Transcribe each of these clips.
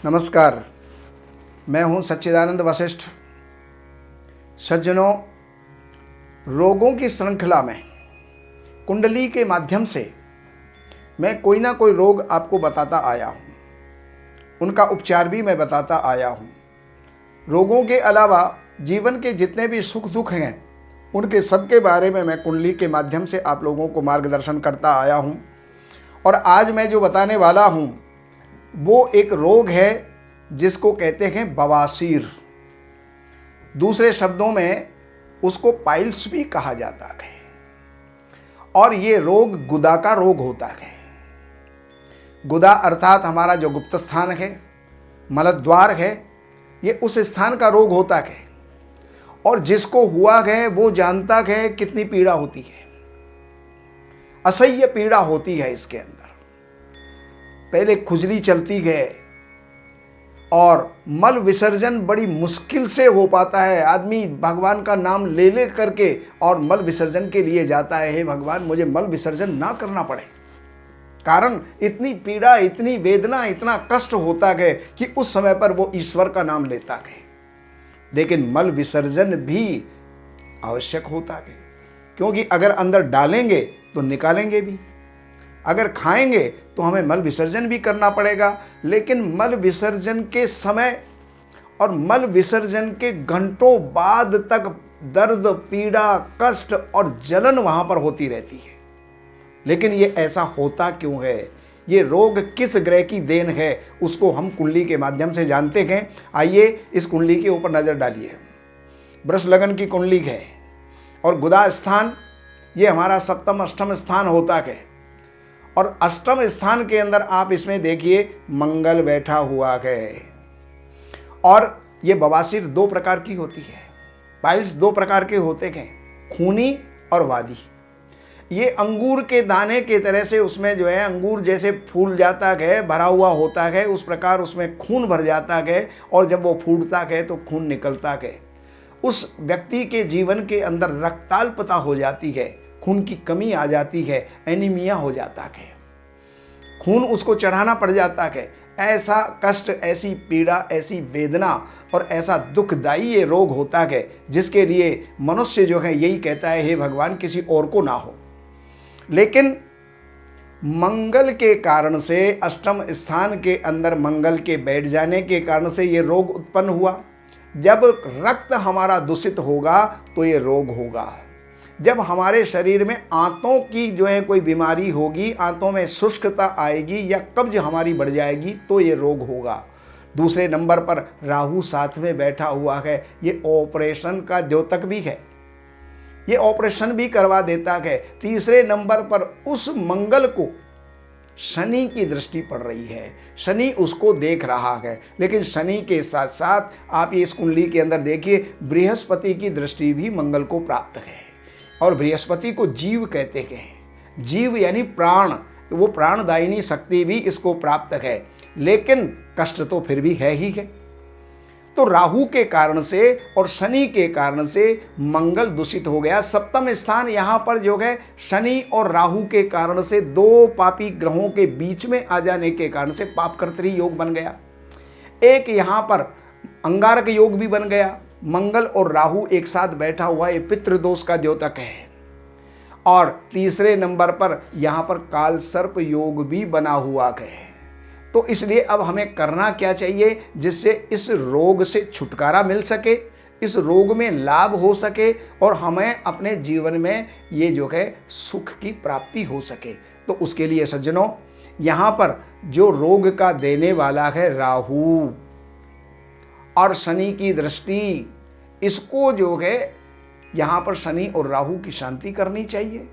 नमस्कार, मैं हूं सच्चिदानंद वशिष्ठ। सज्जनों, रोगों की श्रृंखला में कुंडली के माध्यम से मैं कोई ना कोई रोग आपको बताता आया हूं, उनका उपचार भी मैं बताता आया हूं। रोगों के अलावा जीवन के जितने भी सुख दुख हैं, उनके सबके बारे में मैं कुंडली के माध्यम से आप लोगों को मार्गदर्शन करता आया हूं। और आज मैं जो बताने वाला हूं वो एक रोग है जिसको कहते हैं बवासीर। दूसरे शब्दों में उसको पाइल्स भी कहा जाता है। और ये रोग गुदा का रोग होता है। गुदा अर्थात हमारा जो गुप्त स्थान है, मलद्वार है, ये उस स्थान का रोग होता है। और जिसको हुआ है वो जानता है कितनी पीड़ा होती है। असह्य पीड़ा होती है इसके अंदर। पहले खुजली चलती है और मल विसर्जन बड़ी मुश्किल से हो पाता है। आदमी भगवान का नाम ले ले करके और मल विसर्जन के लिए जाता है, हे भगवान मुझे मल विसर्जन ना करना पड़े। कारण इतनी पीड़ा, इतनी वेदना, इतना कष्ट होता है कि उस समय पर वो ईश्वर का नाम लेता है। लेकिन मल विसर्जन भी आवश्यक होता है, क्योंकि अगर अंदर डालेंगे तो निकालेंगे भी, अगर खाएंगे तो हमें मल विसर्जन भी करना पड़ेगा। लेकिन मल विसर्जन के समय और मल विसर्जन के घंटों बाद तक दर्द, पीड़ा, कष्ट और जलन वहां पर होती रहती है। लेकिन ये ऐसा होता क्यों है? ये रोग किस ग्रह की देन है, उसको हम कुंडली के माध्यम से जानते हैं। आइए इस कुंडली के ऊपर नजर डालिए। वृष लगन की कुंडली है और गुदा स्थान ये हमारा सप्तम अष्टम स्थान होता है। और अष्टम स्थान के अंदर आप इसमें देखिए मंगल बैठा हुआ है। और ये बवासीर दो प्रकार की होती है। पाइल्स दो प्रकार के होते हैं, खूनी और वादी। ये अंगूर के दाने के तरह से उसमें जो है अंगूर जैसे फूल जाता है, भरा हुआ होता है, उस प्रकार उसमें खून भर जाता है। और जब वो फूटता है तो खून निकलता है। उस व्यक्ति के जीवन के अंदर रक्ताल्पता हो जाती है, खून की कमी आ जाती है, एनीमिया हो जाता है, खून उसको चढ़ाना पड़ जाता है। ऐसा कष्ट, ऐसी पीड़ा, ऐसी वेदना और ऐसा दुखदायी ये रोग होता है, जिसके लिए मनुष्य जो है यही कहता है, हे भगवान किसी और को ना हो। लेकिन मंगल के कारण से, अष्टम स्थान के अंदर मंगल के बैठ जाने के कारण से ये रोग उत्पन्न हुआ। जब रक्त हमारा दूषित होगा तो ये रोग होगा। जब हमारे शरीर में आंतों की जो है कोई बीमारी होगी, आंतों में शुष्कता आएगी या कब्ज हमारी बढ़ जाएगी तो ये रोग होगा। दूसरे नंबर पर राहु साथ में बैठा हुआ है। ये ऑपरेशन का द्योतक भी है, ये ऑपरेशन भी करवा देता है। तीसरे नंबर पर उस मंगल को शनि की दृष्टि पड़ रही है, शनि उसको देख रहा है। लेकिन शनि के साथ साथ आप ये इस कुंडली के अंदर देखिए, बृहस्पति की दृष्टि भी मंगल को प्राप्त है। और बृहस्पति को जीव कहते हैं। जीव यानी प्राण, वो प्राणदायिनी शक्ति भी इसको प्राप्त है। लेकिन कष्ट तो फिर भी है ही है। तो राहु के कारण से और शनि के कारण से मंगल दूषित हो गया। सप्तम स्थान यहाँ पर जो है शनि और राहु के कारण से दो पापी ग्रहों के बीच में आ जाने के कारण से पापकर्तरी योग बन गया। एक यहाँ पर अंगारक योग भी बन गया। मंगल और राहु एक साथ बैठा हुआ, ये पितृदोष का द्योतक है। और तीसरे नंबर पर यहाँ पर काल सर्प योग भी बना हुआ है। तो इसलिए अब हमें करना क्या चाहिए, जिससे इस रोग से छुटकारा मिल सके, इस रोग में लाभ हो सके और हमें अपने जीवन में ये जो है सुख की प्राप्ति हो सके। तो उसके लिए सज्जनों, यहाँ पर जो रोग का देने वाला है राहु और शनि की दृष्टि, इसको जो है यहाँ पर शनि और राहु की शांति करनी चाहिए।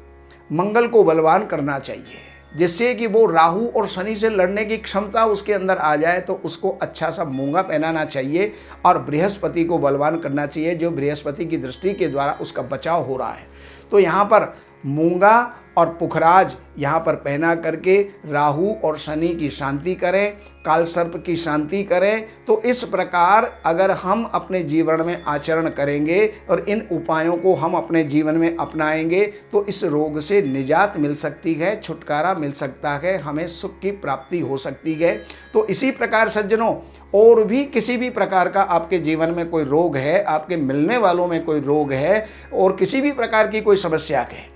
मंगल को बलवान करना चाहिए, जिससे कि वो राहु और शनि से लड़ने की क्षमता उसके अंदर आ जाए। तो उसको अच्छा सा मूंगा पहनाना चाहिए और बृहस्पति को बलवान करना चाहिए, जो बृहस्पति की दृष्टि के द्वारा उसका बचाव हो रहा है। तो यहाँ पर मूंगा और पुखराज यहाँ पर पहना करके राहु और शनि की शांति करें, काल सर्प की शांति करें। तो इस प्रकार अगर हम अपने जीवन में आचरण करेंगे और इन उपायों को हम अपने जीवन में अपनाएंगे तो इस रोग से निजात मिल सकती है, छुटकारा मिल सकता है, हमें सुख की प्राप्ति हो सकती है। तो इसी प्रकार सज्जनों, और भी किसी भी प्रकार का आपके जीवन में कोई रोग है, आपके मिलने वालों में कोई रोग है और किसी भी प्रकार की कोई समस्या है,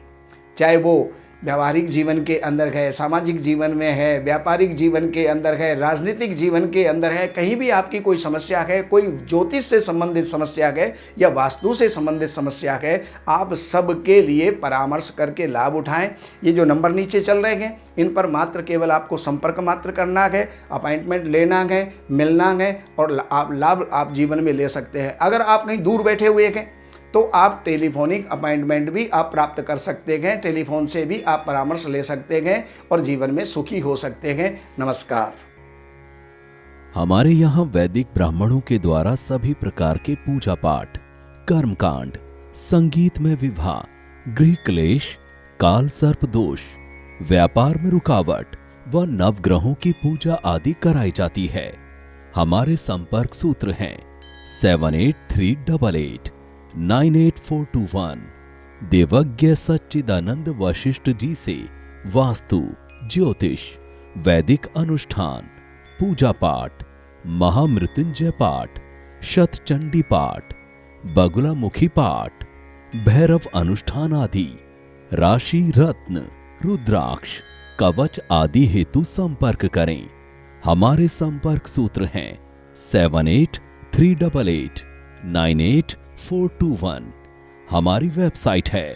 चाहे वो व्यवहारिक जीवन के अंदर है, सामाजिक जीवन में है, व्यापारिक जीवन के अंदर है, राजनीतिक जीवन के अंदर है, कहीं भी आपकी कोई समस्या है, कोई ज्योतिष से संबंधित समस्या है या वास्तु से संबंधित समस्या है, आप सबके लिए परामर्श करके लाभ उठाएं। ये जो नंबर नीचे चल रहे हैं इन पर मात्र केवल आपको संपर्क मात्र करना है, अपॉइंटमेंट लेना है, मिलना है और आप लाभ आप जीवन में ले सकते हैं। अगर आप कहीं दूर बैठे हुए हैं तो आप टेलीफोनिक अपॉइंटमेंट भी आप प्राप्त कर सकते हैं, टेलीफोन से भी आप परामर्श ले सकते हैं और जीवन में सुखी हो सकते हैं। नमस्कार। हमारे यहाँ वैदिक ब्राह्मणों के द्वारा सभी प्रकार के पूजा पाठ, कर्मकांड, संगीत में विवाह, गृह क्लेश, काल सर्प दोष, व्यापार में रुकावट व नवग्रहों की पूजा आदि कराई जाती है। हमारे संपर्क सूत्र हैं 7838898421। देवज्ञ सच्चिदानंद वशिष्ठ जी से वास्तु, ज्योतिष, वैदिक अनुष्ठान, पूजा पाठ, महामृत्युंजय पाठ, शतचंडी पाठ, बगुलामुखी पाठ, भैरव अनुष्ठान आदि, राशि रत्न, रुद्राक्ष, कवच आदि हेतु संपर्क करें। हमारे संपर्क सूत्र हैं 7838898421। हमारी वेबसाइट है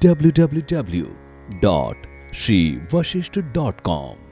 www.shrivashishth.com।